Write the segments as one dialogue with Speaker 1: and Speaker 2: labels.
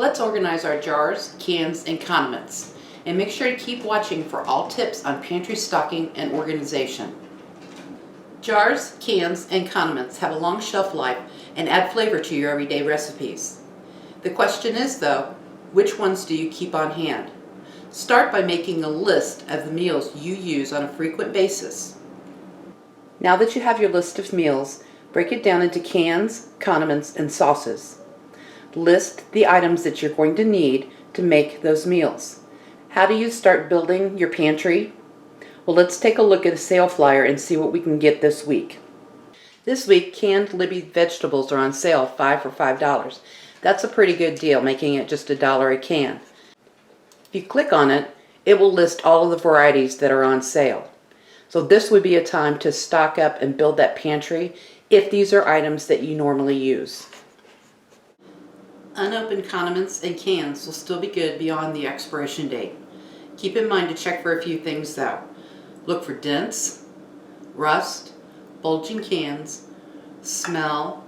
Speaker 1: Let's organize our jars, cans, and condiments, and make sure to keep watching for all tips on pantry stocking and organization. Jars, cans, and condiments have a long shelf life and add flavor to your everyday recipes. The question is, though, which ones do you keep on hand? Start by making a list of the meals you use on a frequent basis. Now that you have your list of meals, break it down into cans, condiments, and sauces. List the items that you're going to need to make those meals. How do you start building your pantry? Well, let's take a look at a sale flyer and see what we can get this week. This week, canned Libby vegetables are on sale, 5 for $5. That's a pretty good deal, making it just $1 a can. If you click on it, it will list all of the varieties that are on sale. So this would be a time to stock up and build that pantry if these are items that you normally use. Unopened condiments and cans will still be good beyond the expiration date. Keep in mind to check for a few things though. Look for dents, rust, bulging cans, smell,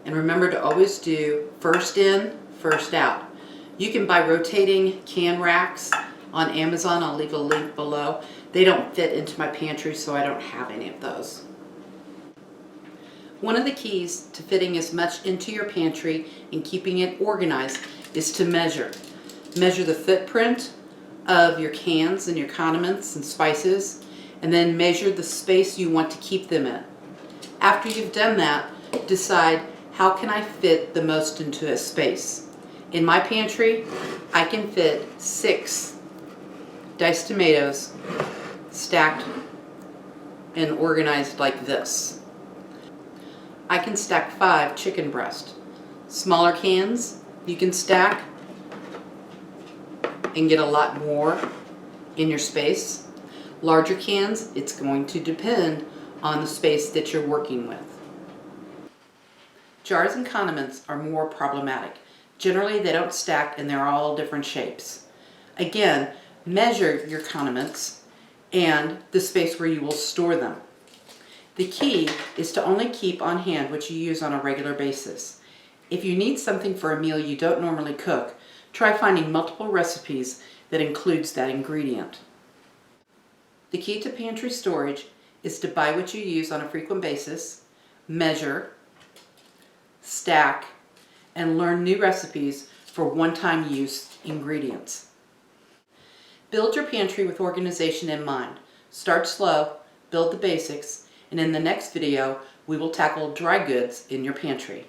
Speaker 1: and remember to always do first in, first out. You can buy rotating can racks on Amazon. I'll leave a link below. They don't fit into my pantry, so I don't have any of those. One of the keys to fitting as much into your pantry and keeping it organized is to measure. Measure the footprint of your cans and your condiments and spices, and then measure the space you want to keep them in. After you've done that, decide how can I fit the most into a space. In my pantry, I can fit 6 diced tomatoes stacked and organized like this. I can stack 5 chicken breast. Smaller cans you can stack and get a lot more in your space. Larger cans, it's going to depend on the space that you're working with. Jars and condiments are more problematic. Generally, they don't stack and they're all different shapes. Again, measure your condiments and the space where you will store them. The key is to only keep on hand what you use on a regular basis. If you need something for a meal you don't normally cook, try finding multiple recipes that includes that ingredient. The key to pantry storage is to buy what you use on a frequent basis, measure, stack, and learn new recipes for one-time use ingredients. Build your pantry with organization in mind. Start slow, build the basics, and in the next video, we will tackle dry goods in your pantry.